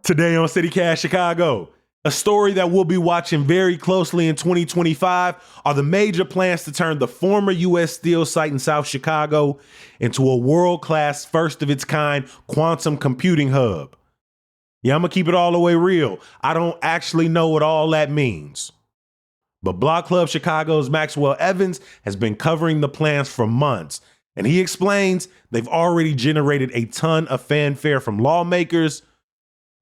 Today on CityCast Chicago, a story that we'll be watching very closely in 2025 are the major plans to turn the former U.S. Steel site in South Chicago into a world-class, first-of-its-kind quantum computing hub. Yeah, I'm going to keep it all the way real. I don't actually know what all that means. But Block Club Chicago's Maxwell Evans has been covering the plans for months, and he explains they've already generated a ton of fanfare from lawmakers,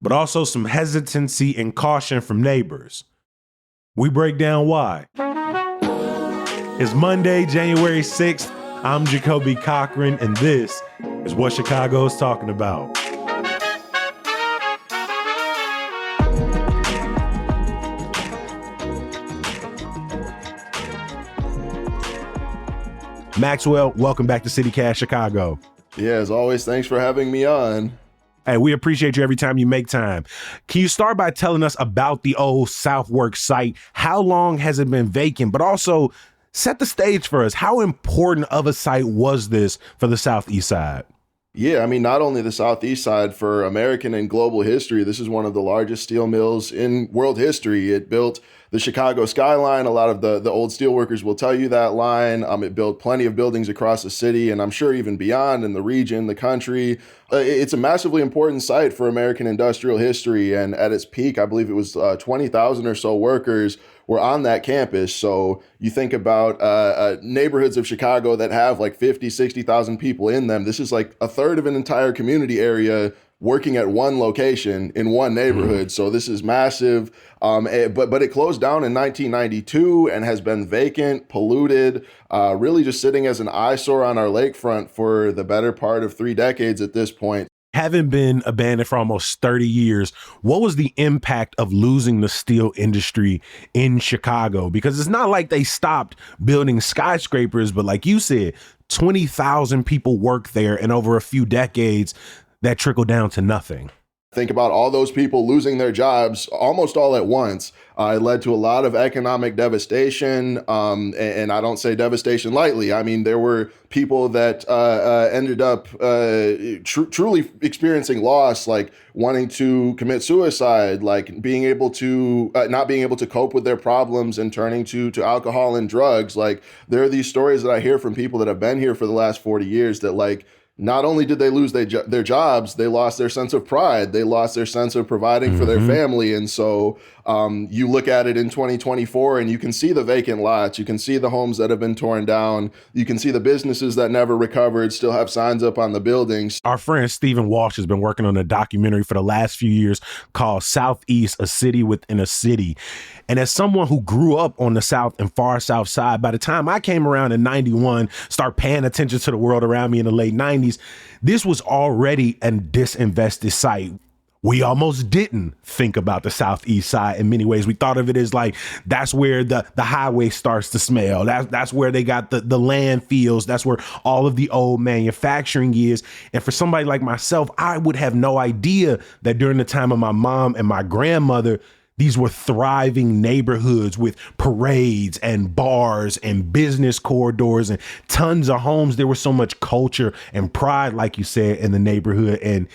but also some hesitancy and caution from neighbors. We break down why. It's Monday, January 6th. I'm Jacoby Cochran, and this is what Chicago is talking about. Maxwell, welcome back to CityCast Chicago. Yeah, as always, thanks for having me on. Hey, we appreciate you every time you make time. Can you start by telling us about the old Southworks site? How long has it been vacant? But also set the stage for us. How important of a site was this for the Southeast side? Yeah, I mean, not only the Southeast side, for American and global history, this is one of the largest steel mills in world history. It built the Chicago skyline. A lot of the old steelworkers will tell you that line. It built plenty of buildings across the city, and I'm sure even beyond in the region, the country. It's a massively important site for American industrial history. And at its peak, I believe it was 20,000 or so workers were on that campus. So you think about neighborhoods of Chicago that have like 50, 60,000 people in them. This is like a third of an entire community area working at one location in one neighborhood. So this is massive. But it closed down in 1992 and has been vacant, polluted, really just sitting as an eyesore on our lakefront for the better part of 3 decades at this point. Having been abandoned for almost 30 years, what was the impact of losing the steel industry in Chicago? Because it's not like they stopped building skyscrapers, but like you said, 20,000 people work there, and over a few decades, that trickled down to nothing. Think about all those people losing their jobs almost all at once. It led to a lot of economic devastation, and I don't say devastation lightly. I mean, there were people that ended up truly experiencing loss, like wanting to commit suicide, like being able to not being able to cope with their problems and turning to alcohol and drugs. Like, there are these stories that I hear from people that have been here for the last 40 years that, like, not only did they lose their jobs, they lost their sense of pride. They lost their sense of providing for their family. And so you look at it in 2024 and you can see the vacant lots. You can see the homes that have been torn down. You can see the businesses that never recovered still have signs up on the buildings. Our friend Stephen Walsh has been working on a documentary for the last few years called Southeast, A City Within a City. And as someone who grew up on the South and far South side, by the time I came around in 91, start paying attention to the world around me in the late 90s, this was already a disinvested site. We almost didn't think about the Southeast side in many ways. We thought of it as like, that's where the highway starts to smell. That's where they got the landfills. That's where all of the old manufacturing is. And for somebody like myself, I would have no idea that during the time of my mom and my grandmother, these were thriving neighborhoods with parades and bars and business corridors and tons of homes. There was so much culture and pride, like you said, in the neighborhood. And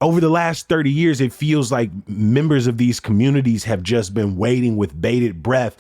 over the last 30 years, it feels like members of these communities have just been waiting with bated breath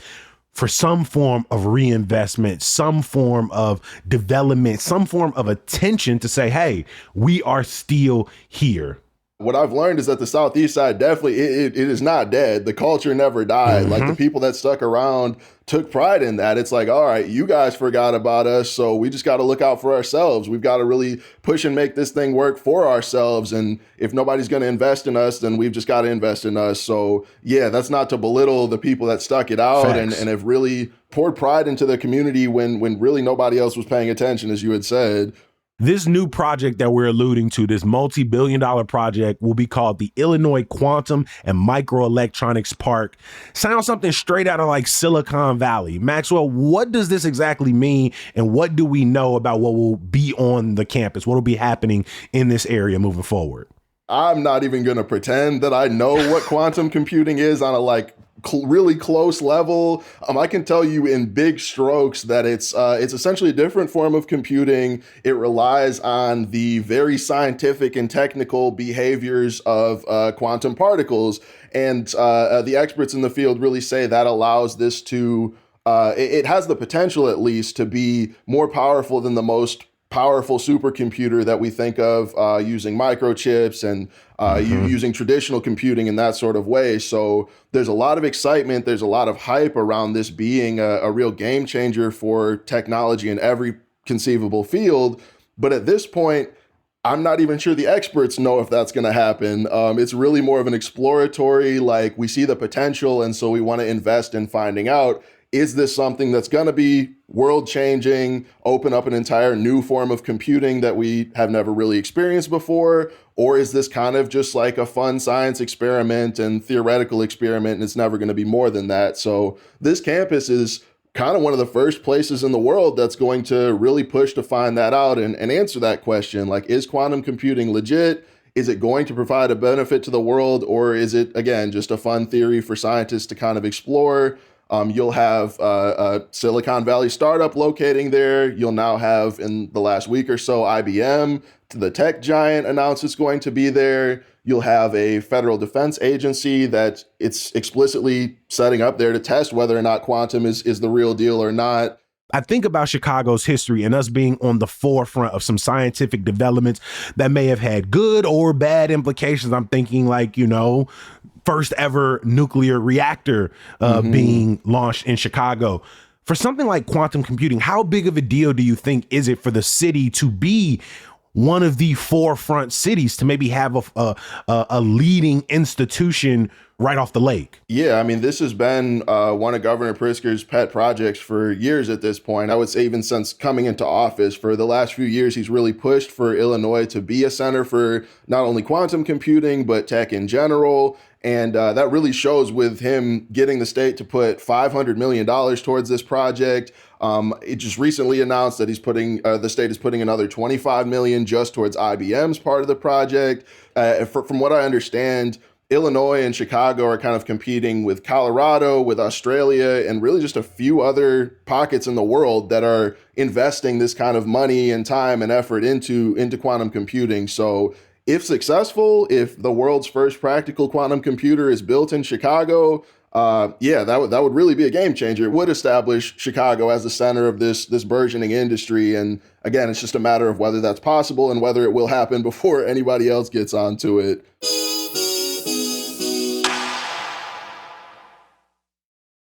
for some form of reinvestment, some form of development, some form of attention to say, hey, we are still here. What I've learned is that the Southeast side definitely, it is not dead. The culture never died. Like, the people that stuck around took pride in that. It's like, all right, you guys forgot about us, so we just got to look out for ourselves. We've got to really push and make this thing work for ourselves. And if nobody's going to invest in us, then we've just got to invest in us. So yeah, that's not to belittle the people that stuck it out and have really poured pride into the community when really nobody else was paying attention, as you had said. This new project that we're alluding to, this multi-billion-dollar project, will be called the Illinois Quantum and Microelectronics Park. Sounds something straight out of like Silicon Valley. Maxwell, what does this exactly mean, and what do we know about what will be on the campus? What will be happening in this area moving forward? I'm not even going to pretend that I know what quantum computing is on a like really close level. I can tell you in big strokes that it's essentially a different form of computing. It relies on the very scientific and technical behaviors of quantum particles, and the experts in the field really say that allows this to it has the potential, at least, to be more powerful than the most powerful supercomputer that we think of using microchips and using traditional computing in that sort of way. So there's a lot of excitement. There's a lot of hype around this being a real game changer for technology in every conceivable field. But at this point, I'm not even sure the experts know if that's going to happen. It's really more of an exploratory, like we see the potential, and so we want to invest in finding out, is this something that's going to be world changing, open up an entire new form of computing that we have never really experienced before? Or is this kind of just like a fun science experiment and theoretical experiment, and it's never going to be more than that? So this campus is kind of one of the first places in the world that's going to really push to find that out and answer that question. Like, is quantum computing legit? Is it going to provide a benefit to the world? Or is it, again, just a fun theory for scientists to kind of explore? You'll have a Silicon Valley startup locating there. You'll now have, in the last week or so, IBM, the tech giant, announced it's going to be there. You'll have a federal defense agency that it's explicitly setting up there to test whether or not quantum is the real deal or not. I think about Chicago's history and us being on the forefront of some scientific developments that may have had good or bad implications. I'm thinking like, first ever nuclear reactor being launched in Chicago. For something like quantum computing, how big of a deal do you think is it for the city to be one of the forefront cities, to maybe have a leading institution right off the lake? Yeah, I mean, this has been one of Governor Pritzker's pet projects for years at this point. I would say even since coming into office. For the last few years, he's really pushed for Illinois to be a center for not only quantum computing, but tech in general. And that really shows with him getting the state to put $500 million towards this project. It just recently announced that the state is putting another $25 million just towards IBM's part of the project. From what I understand, Illinois and Chicago are kind of competing with Colorado, with Australia, and really just a few other pockets in the world that are investing this kind of money and time and effort into quantum computing. So if successful, if the world's first practical quantum computer is built in Chicago, that would really be a game changer. It would establish Chicago as the center of this burgeoning industry. And again, it's just a matter of whether that's possible and whether it will happen before anybody else gets onto it.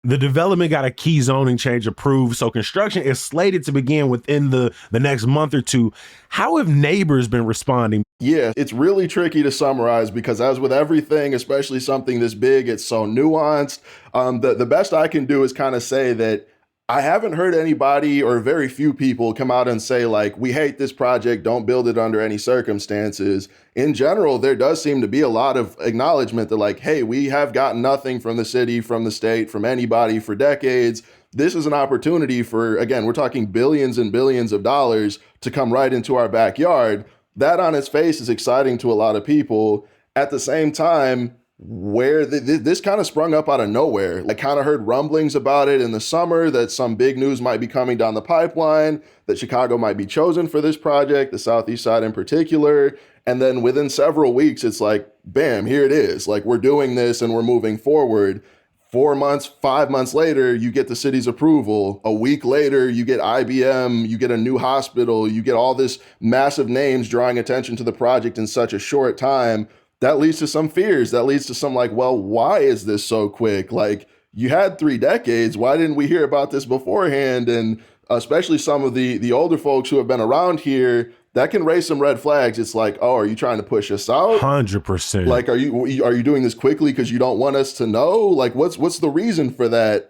The development got a key zoning change approved, so construction is slated to begin within the next month or two. How have neighbors been responding? Yeah, it's really tricky to summarize because, as with everything, especially something this big, it's so nuanced. The best I can do is kind of say that I haven't heard anybody or very few people come out and say, like, we hate this project, don't build it under any circumstances. In general, there does seem to be a lot of acknowledgement that, like, hey, we have gotten nothing from the city, from the state, from anybody for decades. This is an opportunity for, again, we're talking billions and billions of dollars to come right into our backyard. That on its face is exciting to a lot of people. At the same time, where this kind of sprung up out of nowhere. I kind of heard rumblings about it in the summer that some big news might be coming down the pipeline, that Chicago might be chosen for this project, the Southeast side in particular. And then within several weeks, it's like, bam, here it is. Like, we're doing this and we're moving forward. 4 months, 5 months later, you get the city's approval. A week later, you get IBM, you get a new hospital, you get all this massive names drawing attention to the project in such a short time. That leads to some fears. That leads to some like, well, why is this so quick? Like, you had 3 decades. Why didn't we hear about this beforehand? And especially some of the older folks who have been around here, that can raise some red flags. It's like, oh, are you trying to push us out? 100%. Like, are you doing this quickly because you don't want us to know? Like, what's the reason for that?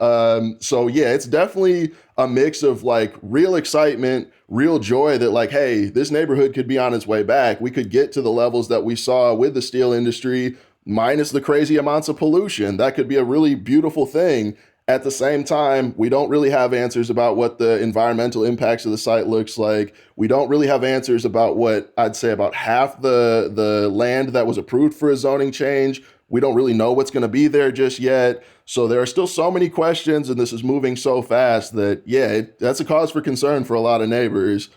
So yeah, it's definitely a mix of like real excitement, real joy that like, hey, this neighborhood could be on its way back. We could get to the levels that we saw with the steel industry, minus the crazy amounts of pollution. That could be a really beautiful thing. At the same time, we don't really have answers about what the environmental impacts of the site looks like. We don't really have answers about what I'd say about half the land that was approved for a zoning change We don't really know what's going to be there just yet. So there are still so many questions, and this is moving so fast that, yeah, that's a cause for concern for a lot of neighbors.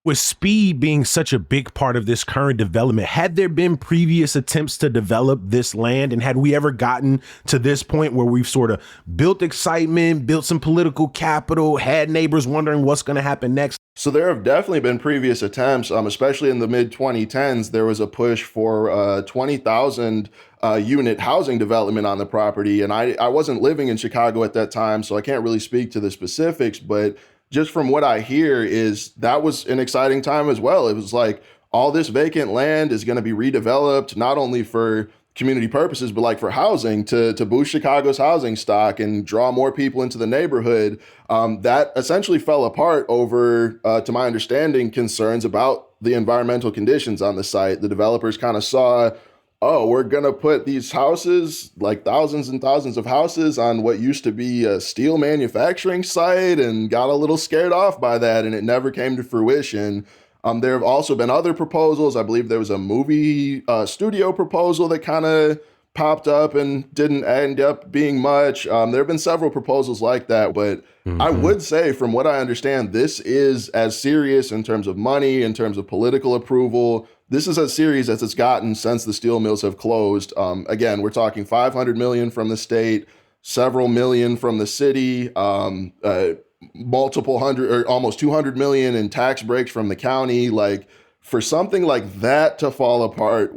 With speed being such a big part of this current development, had there been previous attempts to develop this land? And had we ever gotten to this point where we've sort of built excitement, built some political capital, had neighbors wondering what's going to happen next? So there have definitely been previous attempts, especially in the mid 2010s. There was a push for 20,000 unit housing development on the property. And I wasn't living in Chicago at that time, so I can't really speak to the specifics, but just from what I hear is that was an exciting time as well. It was like all this vacant land is going to be redeveloped, not only for community purposes, but like for housing to boost Chicago's housing stock and draw more people into the neighborhood. That essentially fell apart over, to my understanding, concerns about the environmental conditions on the site. The developers kind of saw, oh, we're going to put these houses, like thousands and thousands of houses on what used to be a steel manufacturing site, and got a little scared off by that, and it never came to fruition. There have also been other proposals. I believe there was a movie studio proposal that kind of popped up and didn't end up being much. There have been several proposals like that, but I would say, from what I understand, this is as serious in terms of money, in terms of political approval. This is as serious as it's gotten since the steel mills have closed. Again, we're talking $500 million from the state, several million from the city, multiple hundred or almost 200 million in tax breaks from the county. Like, for something like that to fall apart,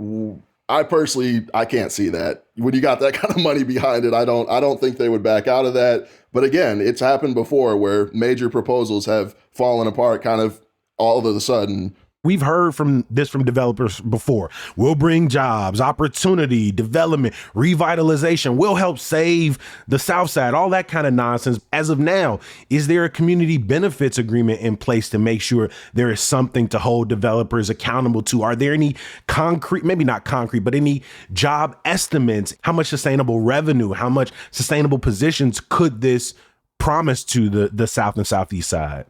I can't see that. When you got that kind of money behind it, I don't think they would back out of that. But again, it's happened before where major proposals have fallen apart kind of all of a sudden. We've heard from developers before. We'll bring jobs, opportunity, development, revitalization. We'll help save the South Side, all that kind of nonsense. As of now, is there a community benefits agreement in place to make sure there is something to hold developers accountable to? Are there any concrete, maybe not concrete, but any job estimates? How much sustainable revenue, how much sustainable positions could this promise to the South and Southeast side?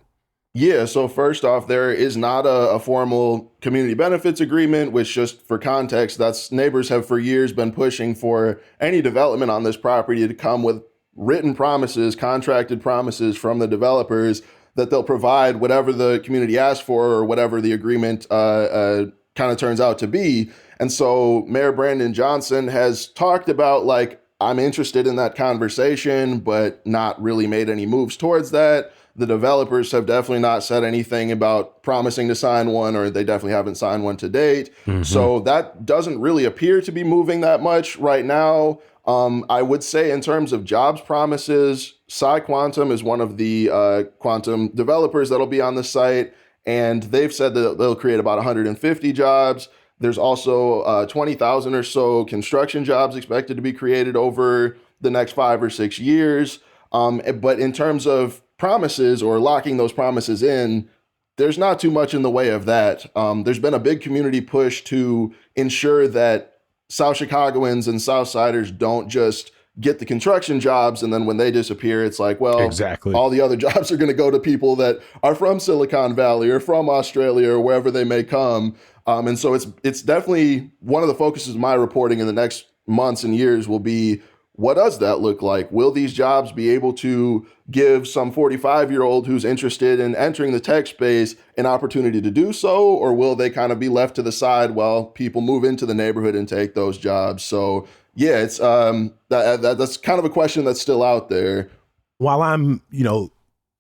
Yeah, so first off, there is not a formal community benefits agreement, which, just for context, that's neighbors have for years been pushing for any development on this property to come with written promises, contracted promises from the developers that they'll provide whatever the community asks for or whatever the agreement kind of turns out to be. And so Mayor Brandon Johnson has talked about, like, I'm interested in that conversation, but not really made any moves towards that. The developers have definitely not said anything about promising to sign one, or they definitely haven't signed one to date. So that doesn't really appear to be moving that much right now. I would say, in terms of jobs promises, PsiQuantum is one of the quantum developers that'll be on the site, and they've said that they'll create about 150 jobs. There's also 20,000 or so construction jobs expected to be created over the next 5 or 6 years. But in terms of promises or locking those promises in, there's not too much in the way of that. There's been a big community push to ensure that South Chicagoans and Southsiders don't just get the construction jobs, and then when they disappear, it's like, well, exactly, all the other jobs are going to go to people that are from Silicon Valley or from Australia or wherever they may come. And so it's definitely one of the focuses of my reporting in the next months and years will be, what does that look like? Will these jobs be able to give some 45-year-old who's interested in entering the tech space an opportunity to do so? Or will they kind of be left to the side while people move into the neighborhood and take those jobs? So yeah, it's that's kind of a question that's still out there. While I'm,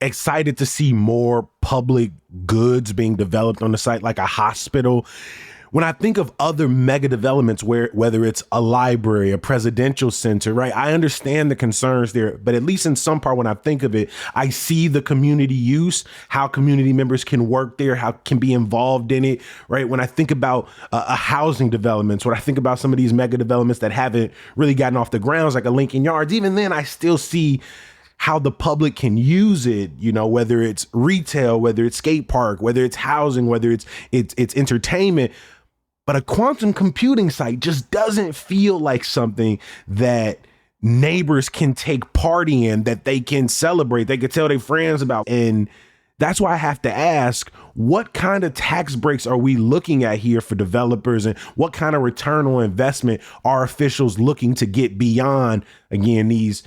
excited to see more public goods being developed on the site, like a hospital, when I think of other mega developments, whether it's a library, a presidential center, right? I understand the concerns there, but at least in some part, when I think of it, I see the community use, how community members can work there, how can be involved in it, right? When I think about a housing developments, when I think about some of these mega developments that haven't really gotten off the grounds, like a Lincoln Yards, even then I still see how the public can use it, whether it's retail, whether it's skate park, whether it's housing, whether it's entertainment. But a quantum computing site just doesn't feel like something that neighbors can take part in, that they can celebrate, they could tell their friends about. And that's why I have to ask, what kind of tax breaks are we looking at here for developers, and what kind of return on investment are officials looking to get beyond, again, these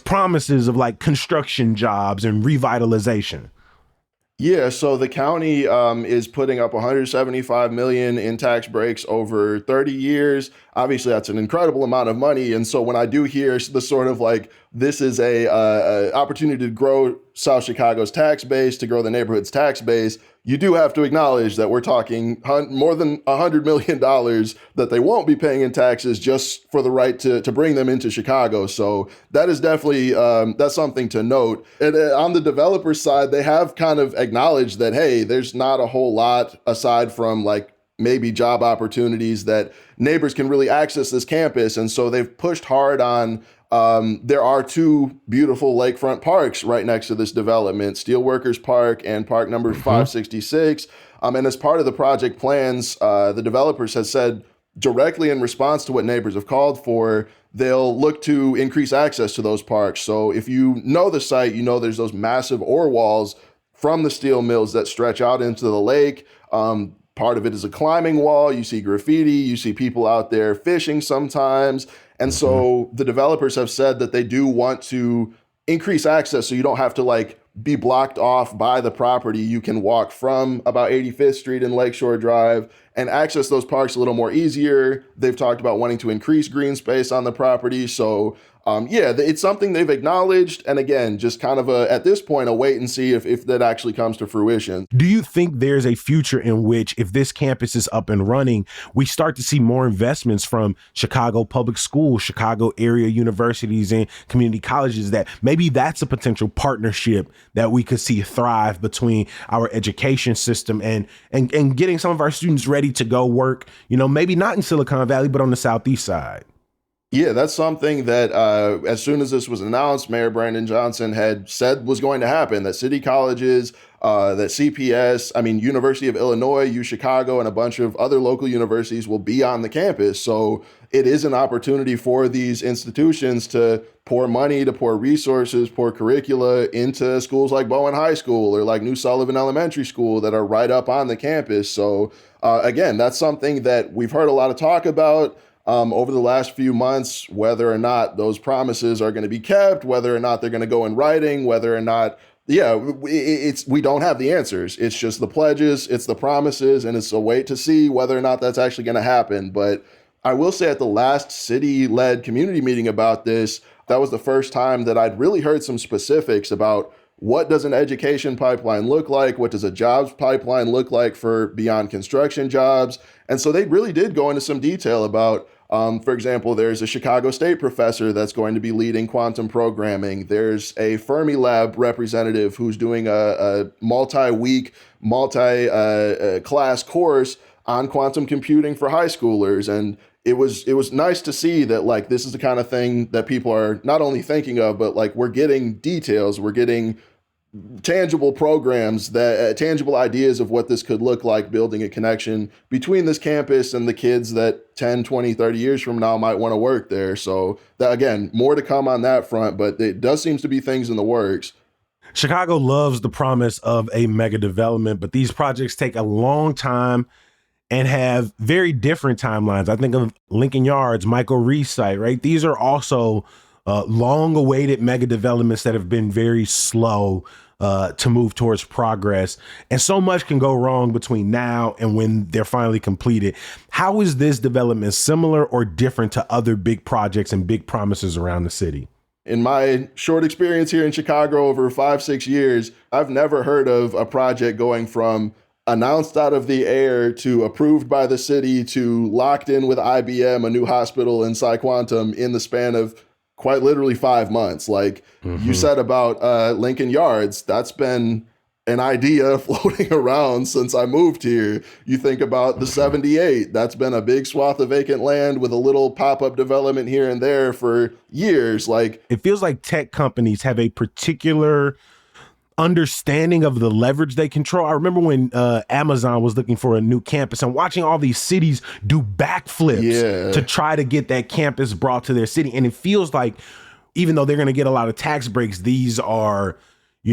promises of like construction jobs and revitalization? Yeah, so the county is putting up 175 million in tax breaks over 30 years. Obviously, that's an incredible amount of money. And so when I do hear the sort of like this is a opportunity to grow South Chicago's tax base, to grow the neighborhood's tax base, you do have to acknowledge that we're talking more than $100 million that they won't be paying in taxes just for the right to bring them into Chicago. So that is definitely, that's something to note. And on the developer side, they have kind of acknowledged that, hey, there's not a whole lot aside from like maybe job opportunities that neighbors can really access this campus. And so they've pushed hard on there are two beautiful lakefront parks right next to this development, Steelworkers Park and Park number 566. And as part of the project plans, the developers have said directly in response to what neighbors have called for, they'll look to increase access to those parks. So if you know the site, you know there's those massive ore walls from the steel mills that stretch out into the lake. Part of it is a climbing wall. You see graffiti, you see people out there fishing sometimes. And so the developers have said that they do want to increase access so you don't have to like be blocked off by the property. You can walk from about 85th Street and Lakeshore Drive and access those parks a little more easier. They've talked about wanting to increase green space on the property. So it's something they've acknowledged. And again, just kind of at this point, a wait and see if that actually comes to fruition. Do you think there's a future in which, if this campus is up and running, we start to see more investments from Chicago public schools, Chicago area universities, and community colleges, that maybe that's a potential partnership that we could see thrive between our education system and getting some of our students ready to go work, maybe not in Silicon Valley, but on the Southeast side? Yeah, that's something that as soon as this was announced, Mayor Brandon Johnson had said was going to happen, that city colleges, that CPS, University of Illinois, UChicago, and a bunch of other local universities will be on the campus. So it is an opportunity for these institutions to pour money, to pour resources, pour curricula into schools like Bowen High School or like New Sullivan Elementary School that are right up on the campus. So again, that's something that we've heard a lot of talk about over the last few months, whether or not those promises are going to be kept, whether or not they're going to go in writing, whether or not, we don't have the answers. It's just the pledges, it's the promises, and it's a wait to see whether or not that's actually going to happen. But I will say at the last city-led community meeting about this, that was the first time that I'd really heard some specifics about what does an education pipeline look like? What does a jobs pipeline look like for beyond construction jobs? And so they really did go into some detail about, for example, there's a Chicago State professor that's going to be leading quantum programming. There's a Fermilab representative who's doing a multi-week, multi-class course on quantum computing for high schoolers. And it was nice to see that like this is the kind of thing that people are not only thinking of, but like we're getting details, we're getting tangible programs, that tangible ideas of what this could look like, building a connection between this campus and the kids that 10, 20, 30 years from now might want to work there. So that, again, more to come on that front, but it does seem to be things in the works. Chicago loves the promise of a mega development, but these projects take a long time and have very different timelines. I think of Lincoln Yards, Michael Reese site, right? These are also long-awaited mega developments that have been very slow to move towards progress. And so much can go wrong between now and when they're finally completed. How is this development similar or different to other big projects and big promises around the city? In my short experience here in Chicago over 5-6 years, I've never heard of a project going from announced out of the air to approved by the city to locked in with IBM, a new hospital in PsiQuantum in the span of quite literally 5 months. Like you said about Lincoln Yards, that's been an idea floating around since I moved here. You think about the 78, that's been a big swath of vacant land with a little pop-up development here and there for years. Like it feels like tech companies have a particular understanding of the leverage they control. I remember when Amazon was looking for a new campus and watching all these cities do backflips to try to get that campus brought to their city. And it feels like even though they're going to get a lot of tax breaks, these are,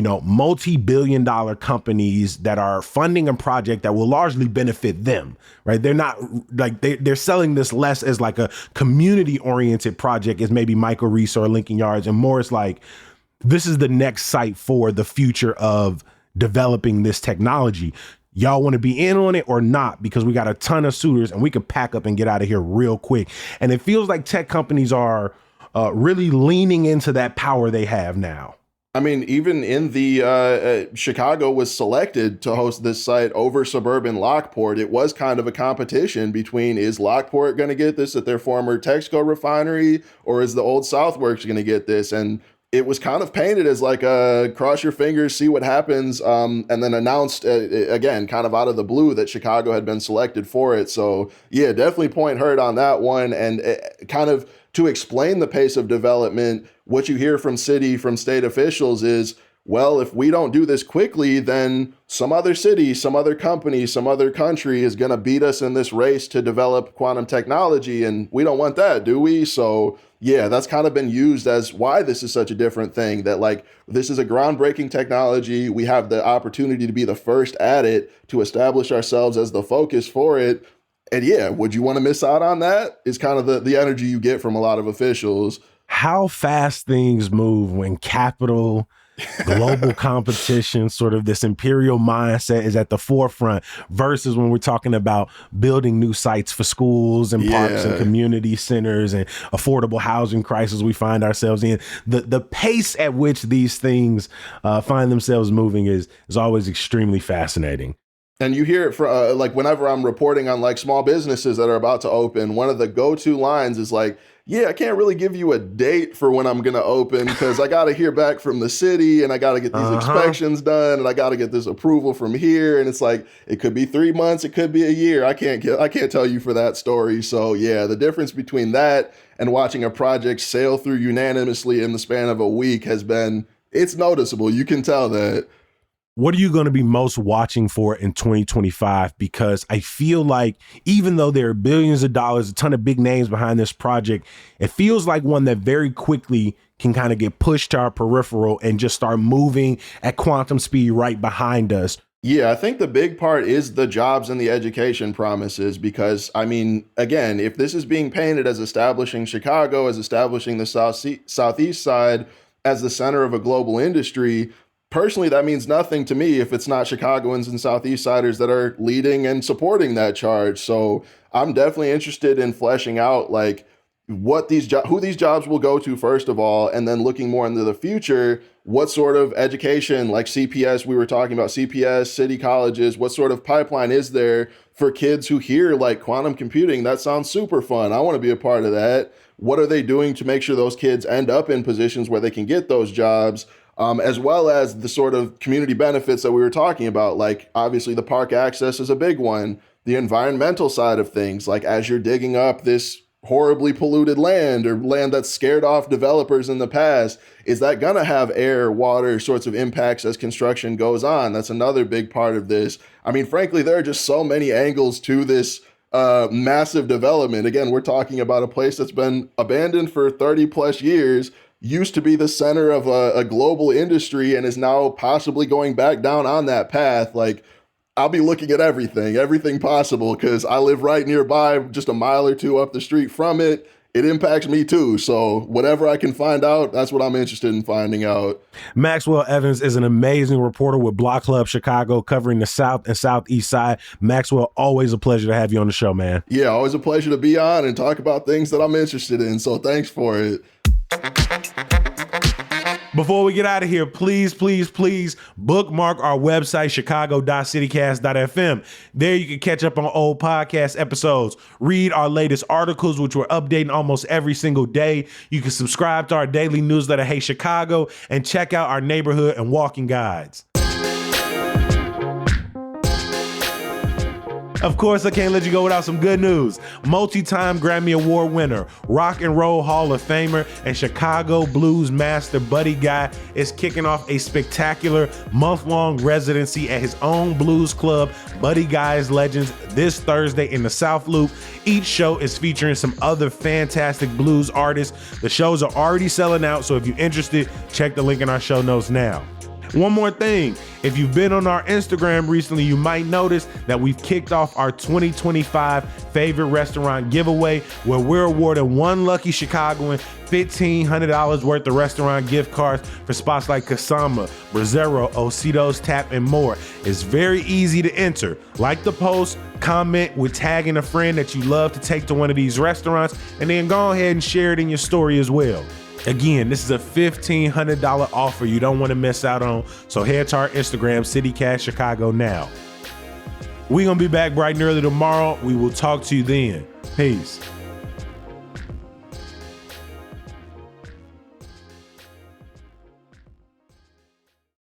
multi-billion-dollar companies that are funding a project that will largely benefit them, right? They're not like they're selling this less as like a community-oriented project as maybe Michael Reese or Lincoln Yards, and more it's like this is the next site for the future of developing this technology. Y'all want to be in on it or not? Because we got a ton of suitors and we can pack up and get out of here real quick. And it feels like tech companies are really leaning into that power they have now. I mean, even in the Chicago was selected to host this site over suburban Lockport. It was kind of a competition between, is Lockport going to get this at their former Texaco refinery, or is the old Southworks going to get this? And it was kind of painted as like a cross your fingers, see what happens, and then announced again, kind of out of the blue, that Chicago had been selected for it. So yeah, definitely point heard on that one. And kind of to explain the pace of development, what you hear from state officials is, well, if we don't do this quickly, then some other city, some other company, some other country is going to beat us in this race to develop quantum technology. And we don't want that, do we? So yeah, that's kind of been used as why this is such a different thing, that like, this is a groundbreaking technology. We have the opportunity to be the first at it, to establish ourselves as the focus for it. And yeah, would you want to miss out on that? Is kind of the energy you get from a lot of officials. How fast things move when capital, global competition, sort of this imperial mindset is at the forefront, versus when we're talking about building new sites for schools and parks and community centers and affordable housing crisis we find ourselves in. The pace at which these things find themselves moving is always extremely fascinating. And you hear it from like whenever I'm reporting on like small businesses that are about to open, one of the go-to lines is like, yeah, I can't really give you a date for when I'm going to open because I got to hear back from the city and I got to get these inspections done and I got to get this approval from here. And it's like, it could be 3 months, it could be a year. I can't tell you for that story. So yeah, the difference between that and watching a project sail through unanimously in the span of a week it's noticeable. You can tell that. What are you going to be most watching for in 2025? Because I feel like even though there are billions of dollars, a ton of big names behind this project, it feels like one that very quickly can kind of get pushed to our peripheral and just start moving at quantum speed right behind us. Yeah, I think the big part is the jobs and the education promises, because, I mean, again, if this is being painted as establishing Chicago, as establishing the southeast side as the center of a global industry, personally, that means nothing to me if it's not Chicagoans and Southeast Siders that are leading and supporting that charge. So I'm definitely interested in fleshing out like who these jobs will go to, first of all, and then looking more into the future, what sort of education, like CPS, we were talking about CPS, city colleges, what sort of pipeline is there for kids who hear like quantum computing? That sounds super fun. I want to be a part of that. What are they doing to make sure those kids end up in positions where they can get those jobs? As well as the sort of community benefits that we were talking about. Like, obviously, the park access is a big one. The environmental side of things, like as you're digging up this horribly polluted land or land that's scared off developers in the past, is that going to have air, water sorts of impacts as construction goes on? That's another big part of this. I mean, frankly, there are just so many angles to this massive development. Again, we're talking about a place that's been abandoned for 30 plus years, used to be the center of a global industry, and is now possibly going back down on that path. Like, I'll be looking at everything possible, because I live right nearby, just a mile or two up the street from it. It impacts me too. So whatever I can find out, that's what I'm interested in finding out. Maxwell Evans is an amazing reporter with Block Club Chicago, covering the South and Southeast side. Maxwell, always a pleasure to have you on the show, man. Yeah, always a pleasure to be on and talk about things that I'm interested in. So thanks for it. Before we get out of here, please bookmark our website, chicago.citycast.fm. There you can catch up on old podcast episodes, read our latest articles, which we're updating almost every single day. You can subscribe to our daily newsletter, Hey Chicago, and check out our neighborhood and walking guides. Of course, I can't let you go without some good news. Multi-time Grammy Award winner, Rock and Roll Hall of Famer, and Chicago blues master Buddy Guy is kicking off a spectacular month-long residency at his own blues club, Buddy Guy's Legends, this Thursday in the South Loop. Each show is featuring some other fantastic blues artists. The shows are already selling out, so if you're interested, check the link in our show notes now. One more thing, if you've been on our Instagram recently, you might notice that we've kicked off our 2025 favorite restaurant giveaway, where we're awarding one lucky Chicagoan $1,500 worth of restaurant gift cards for spots like Kasama, Bracero, Ositos Tap, and more. It's very easy to enter. Like the post, comment with tagging a friend that you love to take to one of these restaurants, and then go ahead and share it in your story as well. Again, this is a $1,500 offer you don't want to miss out on, so head to our Instagram, CityCast Chicago now. We're going to be back bright and early tomorrow. We will talk to you then. Peace.